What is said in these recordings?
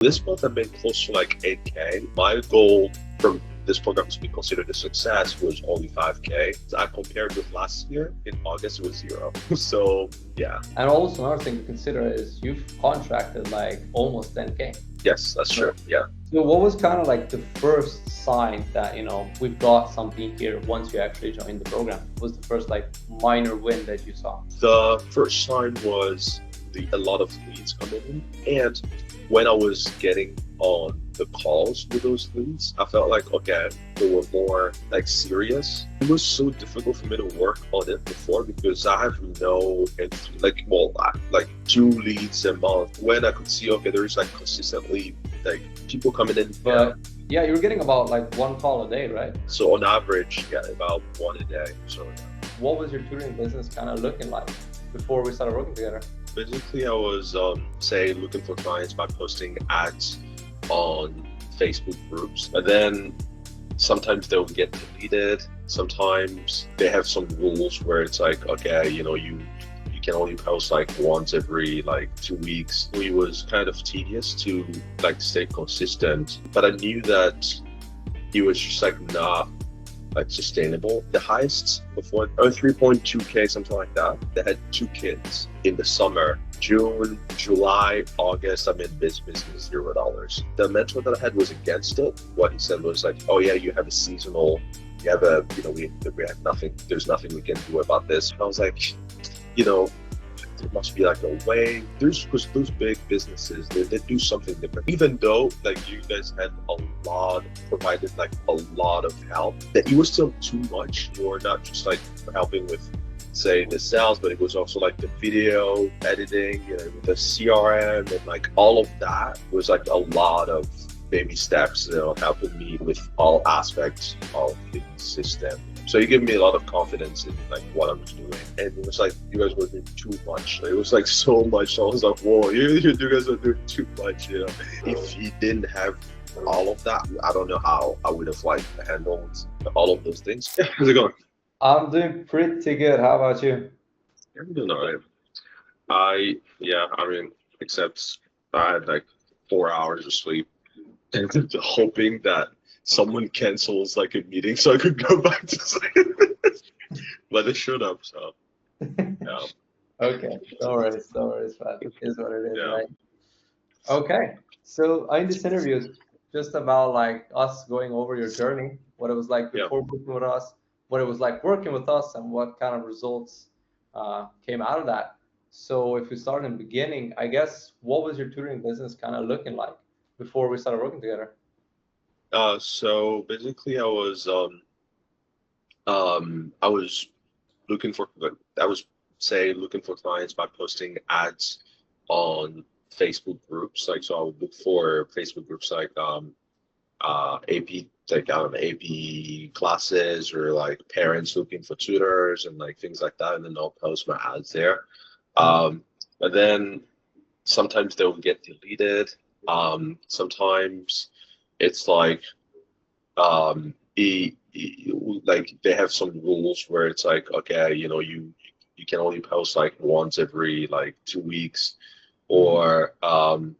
This month I made close to like 8K. My goal from this program to be considered a success was only 5K. I compared with last year in August, it was zero. So yeah. And also another thing to consider is you've contracted like almost 10K. Yes, that's true. Yeah. So what was kind of like the first sign that, we've got something here once you actually joined the program? What was the first like minor win that you saw? The first sign was a lot of leads coming in. And when I was getting on the calls with those leads, I felt like, okay, they were more like serious. It was so difficult for me to work on it before because I have no entry, like 2 leads a month when I could see, okay, there's like consistently like people coming in. But yeah, you were getting about like 1 call a day, right? So on average, yeah, about 1 a day. So what was your tutoring business kind of looking like before we started working together? basically, I was looking for clients by posting ads on Facebook groups, and then sometimes they'll get deleted. Sometimes they have some rules where it's like, okay, you can only post like once every like 2 weeks. It was kind of tedious to like stay consistent, but I knew that it was just like not like sustainable. The highest before 3.2K, something like that. They had 2 kids in the summer. June, July, August, I made this business $0. The mentor that I had was against it. What he said was like, oh yeah, you have a seasonal, we have nothing, there's nothing we can do about this. And I was like, there must be like a way. Because those big businesses, they do something different. Even though like you guys had provided like a lot of help, that it was still too much. You were not just like helping with, say, the sales, but it was also like the video editing, the CRM, and like all of that was like a lot of baby steps, helping me with all aspects of the system. So it gave me a lot of confidence in like what I was doing. And it was like, you guys were doing too much. It was like so much. So I was like, whoa, you guys are doing too much, If you didn't have all of that, I don't know how I would have like handled all of those things. Yeah, how's it going? I'm doing pretty good. How about you? I'm doing all right. Except I had like 4 hours of sleep and hoping that someone cancels like a meeting so I could go back to sleep. But they showed up, so yeah. Okay, no worries, but it is what it is, Yeah. right? Okay, so in this interview is just about like us going over your journey, what it was like before working with us, what it was like working with us, and what kind of results came out of that. So if we start in the beginning, I guess, what was your tutoring business kind of looking like before we started working together? So basically, I was looking for looking for clients by posting ads on Facebook groups. Like, so I would look for Facebook groups like AP, like AP classes, or like parents looking for tutors and like things like that, and then I'll post my ads there. And then sometimes they'll get deleted. Sometimes it's like like they have some rules where it's like, okay, you can only post like once every like 2 weeks, or and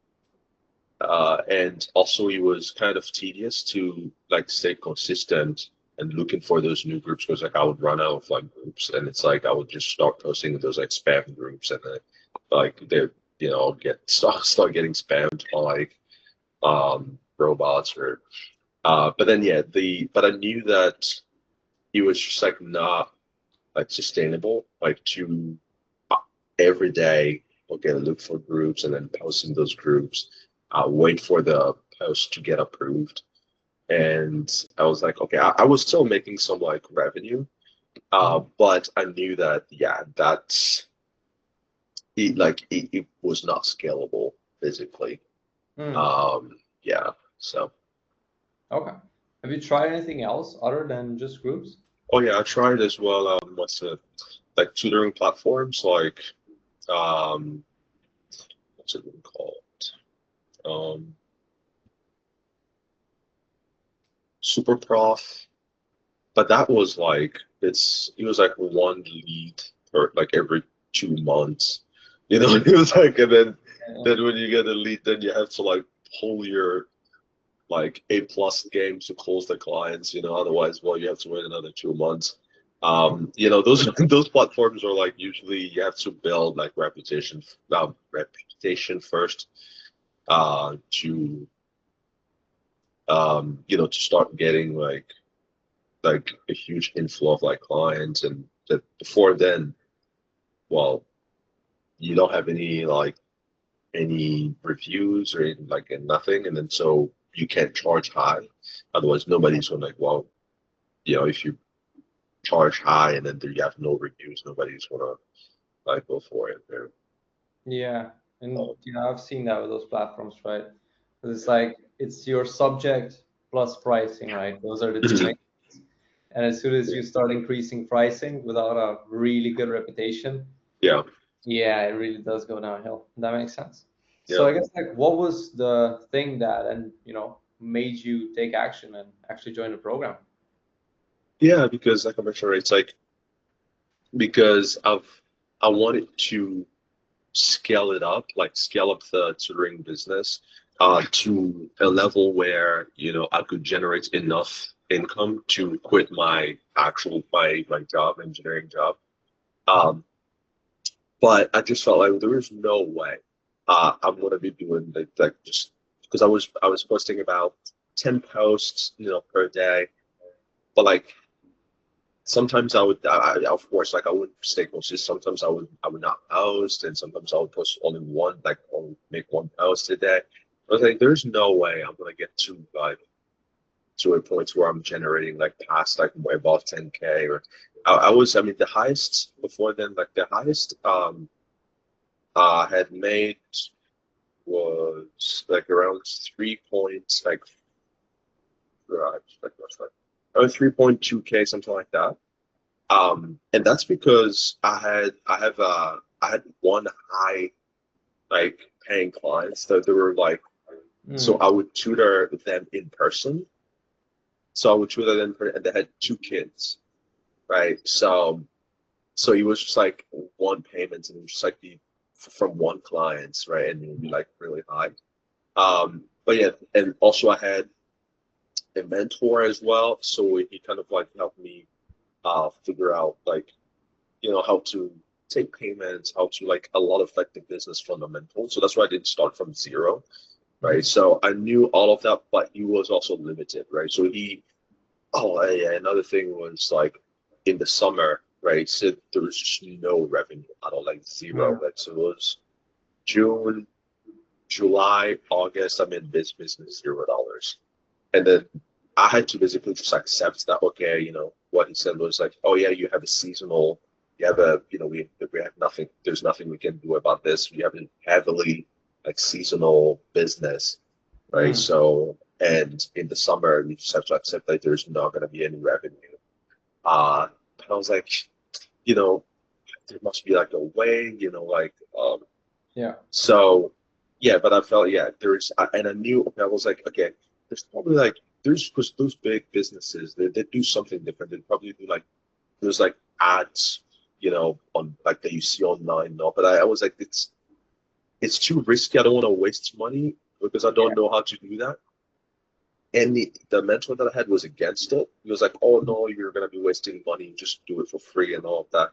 also it was kind of tedious to like stay consistent and looking for those new groups, because like I would run out of like groups, and it's like I would just start posting those like spam groups, and then like they're start getting spammed by like robots or but then but I knew that it was just like not like sustainable, like to every day okay, look for groups and then post in those groups, wait for the post to get approved. And I was like, okay, I was still making some like revenue, but I knew that that's it was not scalable physically. Yeah, so. Okay. Have you tried anything else other than just groups? Oh yeah, I tried as well. Like tutoring platforms like what's it even called? Super Prof. But that was like it was like 1 lead per like every 2 months. It was like, and then when you get a lead, then you have to like pull your like A+ games to close the clients, otherwise, well, you have to wait another 2 months. Those those platforms are like usually you have to build like reputation first, to to start getting like a huge inflow of like clients, and that before then, well, you don't have any reviews or anything, like, and nothing, and then so you can't charge high. Otherwise, nobody's gonna like, well, if you charge high and then you have no reviews, nobody's gonna like go for it there. Yeah, and I've seen that with those platforms, right? 'Cause it's like it's your subject plus pricing, right? Those are the two main. And as soon as you start increasing pricing without a really good reputation, Yeah. yeah, it really does go downhill. That makes sense. So Yeah. I guess like what was the thing that made you take action and actually join the program? Yeah, because like I mentioned, it's like because I wanted to scale it up, like scale up the tutoring business to a level where I could generate enough income to quit my actual my job, engineering job. Um, but I just felt like there was no way I'm gonna be doing like just because I was posting about 10 posts per day, but like sometimes of course, like I would stay consistent. Sometimes I would not post, and sometimes I would post only one, like only make one post a day. I was like, there's no way I'm gonna get to a point where I'm generating like past like way above 10K, or I mean the highest before then, like the highest I had made was like around 3 points, like around 3.2K, something like that. And that's because I had one high like paying clients that they were like, so I would tutor them in person. So I would tutor them, and they had 2 kids, right? So it was just like one payment, and it was just like from one client, right? And it would be like really high. But yeah, and also I had a mentor as well, so he kind of like helped me figure out like how to take payments, how to like a lot of like the business fundamentals. So that's why I didn't start from zero, right? So I knew all of that, but he was also limited, right? So yeah, another thing was like in the summer, right? So there was just no revenue at all, like zero. Like so it was June, July, August. I'm in this business $0, and then I had to basically just accept that. Okay, what he said was like, oh yeah, you have a seasonal. You have we have nothing. There's nothing we can do about this. We have a heavily like seasonal business, right? So, and in the summer, we just have to accept that there's not going to be any revenue. And I was like, you know, there must be like a way, Yeah. So, yeah, but I felt, yeah, and I knew, okay, I was like, okay, there's probably like, because those big businesses, they do something different. They probably do like, there's like ads, on like that you see online. No, but I was like, it's too risky. I don't want to waste money because I don't know how to do that. And the mentor that I had was against it. He was like, oh no, you're gonna be wasting money, just do it for free and all of that.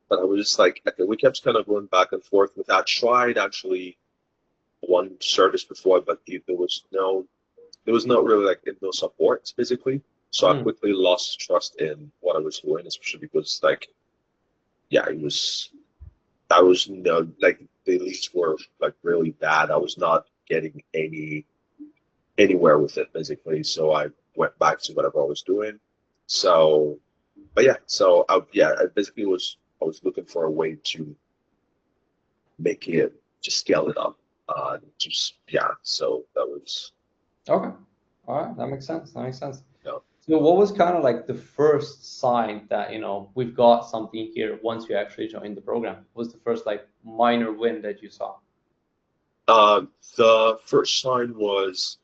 But I was just like, okay, we kept kind of going back and forth with that. I tried actually one service before, but there was not really like no support basically. So I quickly lost trust in what I was doing, especially because like, yeah, I was like the leads were like really bad. I was not getting anywhere with it basically. So I went back to whatever I was doing. So, but yeah, so I basically I was looking for a way to make it, just scale it up. Just yeah. So that was Okay. All right. That makes sense. That makes sense. yeah. So what was kind of like the first sign that, we've got something here once you actually joined the program? What was the first like minor win that you saw? The first sign was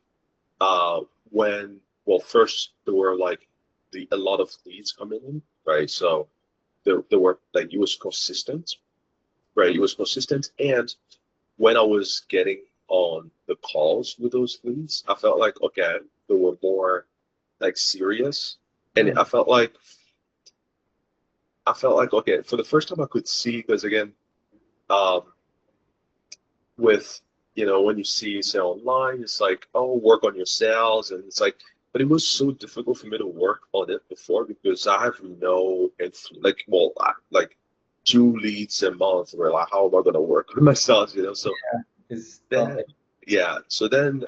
when, well, first there were like a lot of leads coming in, right? So there were like it was consistent, right? It was consistent, and when I was getting on the calls with those leads, I felt like, okay, they were more like serious. And I felt like, okay, for the first time I could see, because again, um, with, when you see say online, it's like, oh, work on your sales. And it's like, but it was so difficult for me to work on it before because I have no, like, well, like 2 leads a month where like, how am I going to work on myself, So It's then, nothing. yeah. So then,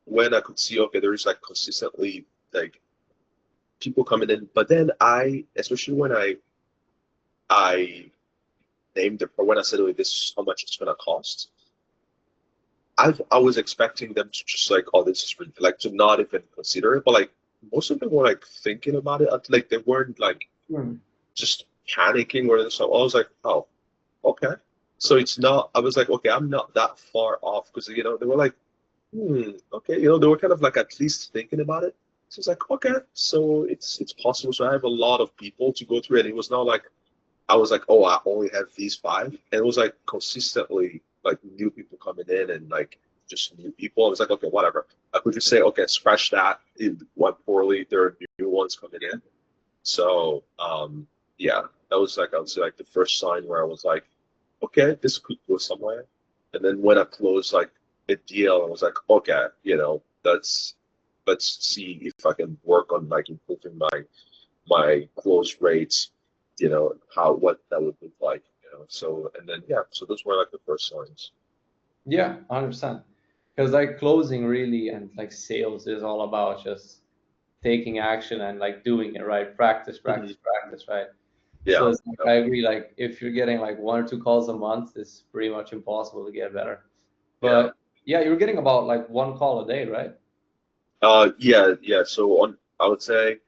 when I could see, okay, there's like consistently like people coming in, but then especially when I named it, or when I said, oh, this is how much it's gonna cost, I was expecting them to just like, oh, this is really, like, to not even consider it, but like most of them were like thinking about it, like they weren't like Hmm. just panicking or so. I was like, oh, okay. So it's not. I was like, okay, I'm not that far off because they were like, okay, they were kind of like at least thinking about it. So it's like, okay, so it's possible. So I have a lot of people to go through, and it was not like I was like, oh, I only have these five, and it was like consistently like new people coming in and like just new people. I was like, okay, whatever. I could just say, okay, scratch that. It went poorly. There are new ones coming in. So yeah, that was like I would say like the first sign where I was like, okay, this could go somewhere. And then when I closed like a deal, I was like, okay, let's see if I can work on like improving my close rates, what that would look like, So and then yeah, so those were like the first signs. Yeah, 100%. Because like closing really and like sales is all about just taking action and like doing it right. Practice, Hmm. practice, practice, right? So Yeah, it's like, I agree. Like if you're getting like 1 or 2 calls a month, it's pretty much impossible to get better. yeah. But yeah, you're getting about like 1 call a day, right? Yeah. So I would say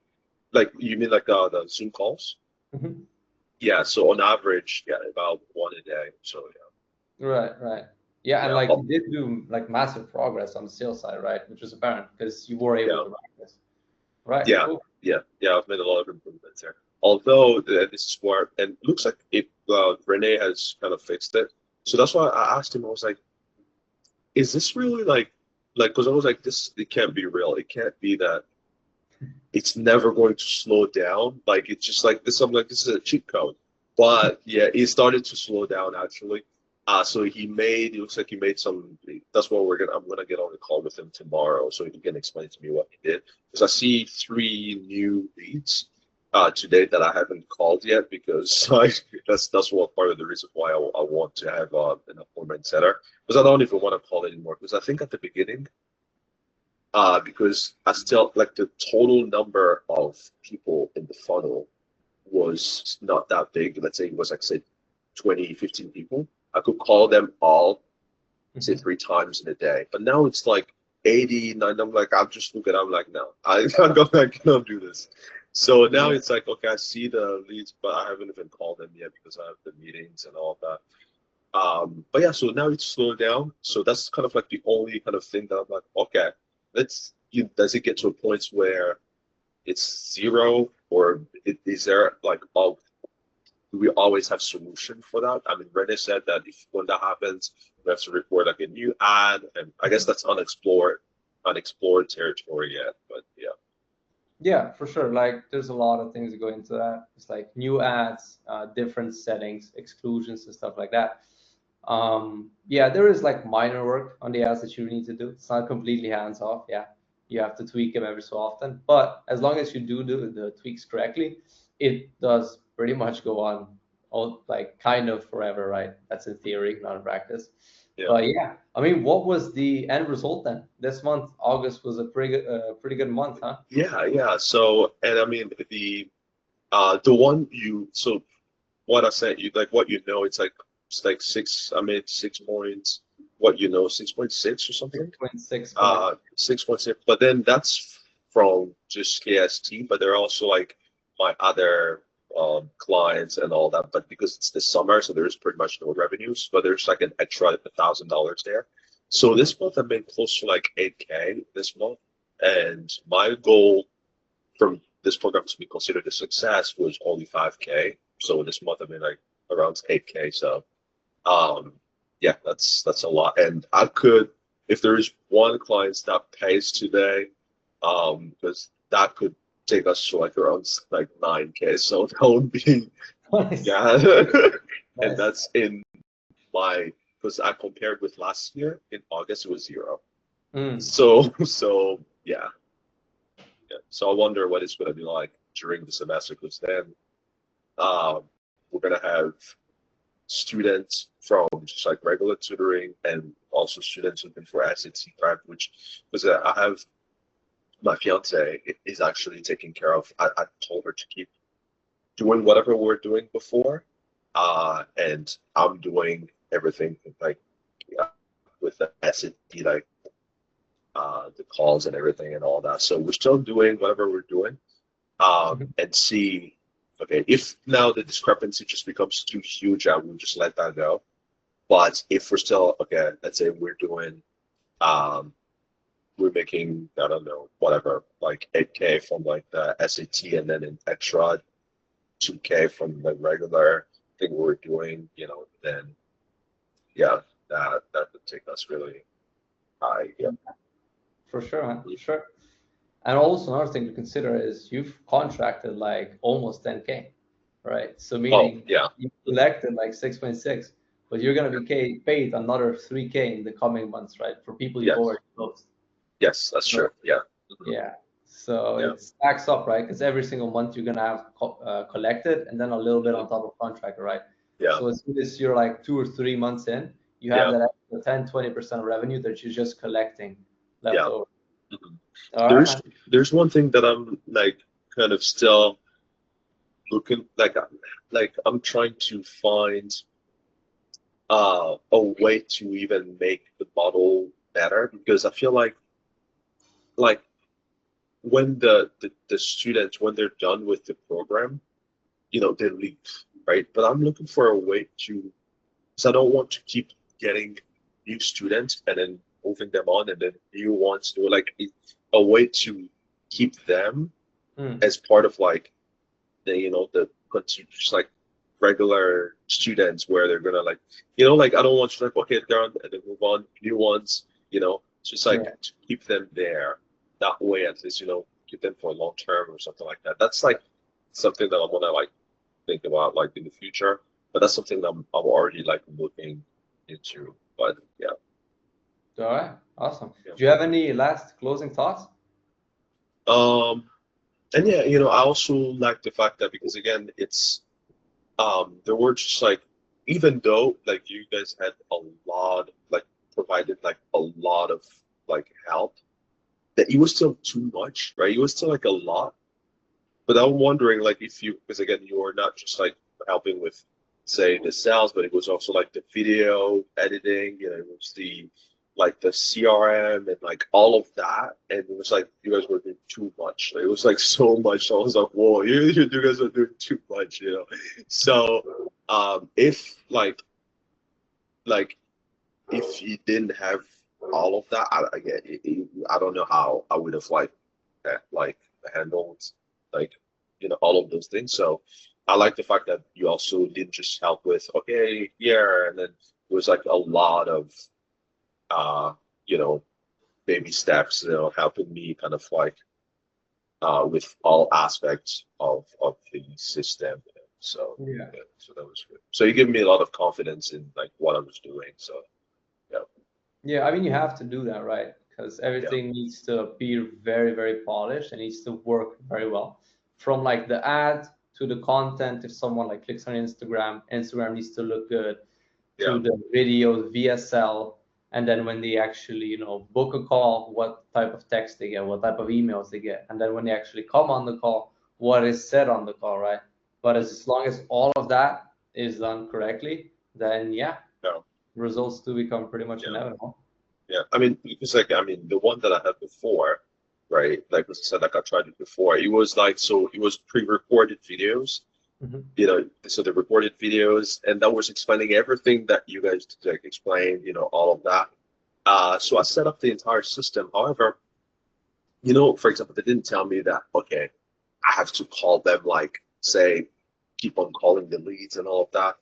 like you mean like the Zoom calls? Mhm. Yeah. So on average, yeah, about one a day. So Right, right. Yeah, and yeah, like you did do like massive progress on the sales side, right? Which was apparent because you were able yeah. to practice. Right, Yeah, cool. yeah. I've made a lot of improvements there. Although this is where, and it looks like Rene has kind of fixed it. So that's why I asked him. I was like, "Is this really like?" Because I was like, "This it can't be real. It can't be that it's never going to slow down. Like it's just like this. I'm like, this is a cheat code." But yeah, it started to slow down actually. So it looks like he made some. That's what I'm gonna get on the call with him tomorrow, so he can explain to me what he did. Because I see 3 new leads today that I haven't called yet because that's one part of the reason why I want to have an appointment setter because I don't even want to call anymore because I think at the beginning because I still like the total number of people in the funnel was not that big. Let's say it was like say 20, 15 people. I could call them all say Mhm. 3 times in a day. But now it's like 80, 90. I'm like, I'm just looking, I'm like, no, I cannot do this. So now Yeah. it's like, okay, I see the leads, but I haven't even called them yet because I have the meetings and all that. But yeah, so now it's slowed down. So that's kind of like the only kind of thing that I'm like, okay, does it get to a point where it's zero or is there like, oh, do we always have solution for that? I mean, Rene said that if when that happens, we have to report like a new ad, and I guess that's unexplored territory yet. But yeah, Yeah, for sure. Like there's a lot of things that go into that. It's like new ads, different settings, exclusions and stuff like that. Yeah, there is like minor work on the ads that you need to do. It's not completely hands off. Yeah, you have to tweak them every so often. But as long as you do the tweaks correctly, it does pretty much go on all like kind of forever, right? That's in theory, not in practice. yeah, But yeah, I mean, what was the end result then? This month, August was a pretty good month, huh? yeah. So, and I mean the one so what I sent you, like what it's like six. I made 6 points. What 6.6 or something. 6.6 point. 6.6. But then that's from just KST, but they're also like my other clients and all that. But because it's the summer, so there's pretty much no revenues, but there's like an extra $1,000 there. So this month I've been close to like 8K this month, and my goal from this program to be considered a success was only 5K. So this month I've been like around 8K. So um yeah, that's a lot. And I could, if there is one client that pays today, because that could take us to like around like 9K. So that would be, Nice. yeah. And Nice. that's in my, because I compared with last year in August, it was zero. Mm. So yeah, yeah. So I wonder what it's going to be like during the semester, because then um, we're going to have students from just like regular tutoring and also students looking for SAT prep, which because I have my fiance is actually taking care of. I told her to keep doing whatever we're doing before, and I'm doing everything like yeah, with the SAT, like the calls and everything and all that. So we're still doing whatever we're doing, Mhm. and see. Okay, if now the discrepancy just becomes too huge, I will just let that go. But if we're still okay, let's say um, we're making I don't know whatever like 8K from like the SAT and then an extra 2K from the regular thing we're doing, then yeah, that would take us really high. Yeah. For sure, man. For sure. And also another thing to consider is you've contracted like almost 10K, right? So Oh meaning yeah. you collected like 6.6, but you're gonna be paid another 3K in the coming months, right? For people you've Yes. already closed. Yes, that's So true. Yeah. Mhm. yeah, so Yeah. it stacks up, right? Because every single month you're gonna have collected and then a little bit Mhm. on top of contractor, right? Yeah. So as soon as you're like 2 or 3 months in, you have Yeah. that extra 10, 20% revenue that you're just collecting left Yeah. over. Mhm. All right, There's man. there's one thing that I'm like kind of still looking like I'm trying to find a way to even make the model better because I feel like when the students when they're done with the program, they leave, right? But I'm looking for a way to, because I don't want to keep getting new students and then moving them on and then new ones to like a way to keep them Hmm. as part of like the just like regular students where they're gonna like like I don't want to like okay they're on and then move on new ones it's just like Yeah. to keep them there that way at least keep them for a long term or something like that. That's like something that I want to like think about like in the future, but that's something that I'm already like looking into. But yeah, All right. Awesome. yeah. Do you have any last closing thoughts? Um, and yeah, I also like the fact that because again, it's there were just like even though like you guys had a lot like provided like a lot of like help, that it was still too much, right? It was still like a lot. But I'm wondering, like, if you, because again, you are not just like helping with, say, the sales, but it was also like the video editing, it was like the CRM and like all of that. And it was like you guys were doing too much. Like, it was like so much. I was like, whoa, you guys are doing too much. So, if like if you didn't have all of that, I don't know how I would have like handled like all of those things. So I like the fact that you also didn't just help with okay, yeah, and then it was like a lot of uh you know baby steps, helping me kind of like with all aspects of the system. So Yeah. yeah, so that was good. So you give me a lot of confidence in like what I was doing. So yeah, Yeah, I mean, you have to do that, right? Because yeah, everything needs to be very, very polished and needs to work very well. From like the ad to the content, if someone like clicks on Instagram, Instagram needs to look good, yeah, to the videos, VSL, and then when they actually, book a call, what type of text they get, what type of emails they get, and then when they actually come on the call, what is said on the call, right? But as long as all of that is done correctly, then yeah, yeah. results do become pretty much Yeah. inevitable. Yeah, I mean, because like I mean, the one that I had before, right? Like I said, like I tried it before. It was like so. It was pre-recorded videos, Mhm. So the recorded videos, and that was explaining everything that you guys like explained, all of that. So I set up the entire system. However, for example, they didn't tell me that okay, I have to call them like say, keep on calling the leads and all of that.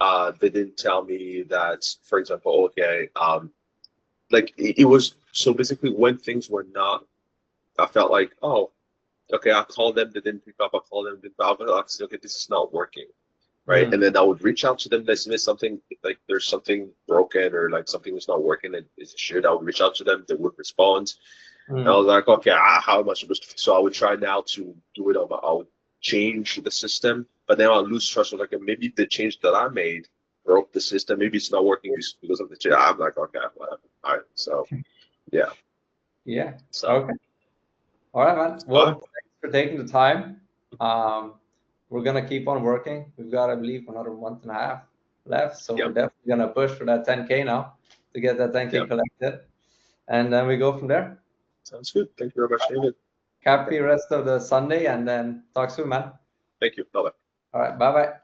They didn't tell me that, for example, okay, like it was so basically when things were not, I felt like, oh, okay, I called them, they didn't pick up. I called them, they didn't pick up. I was like, okay, this is not working, right? And then I would reach out to them. There's something like there's something broken or like something was not working and it's shared. I would reach out to them. They would respond. And I was like, okay, how am I supposed to? So I would try now to do it over. I would change the system, but then I'll lose trust. Like maybe the change that I made broke the system. Maybe it's not working because of the change. I'm like, okay, whatever. All right. So yeah. Yeah. So Okay. All right, man. all right. Well, thanks for taking the time. We're gonna keep on working. We've got, I believe, another month and a half left, so we're Yep. definitely gonna push for that 10K now to get that 10K Yep. collected, and then we go from there. Sounds good. Thank you very much, David. Happy rest of the Sunday, and then talk soon, man. Thank you. Bye bye. All right, bye bye.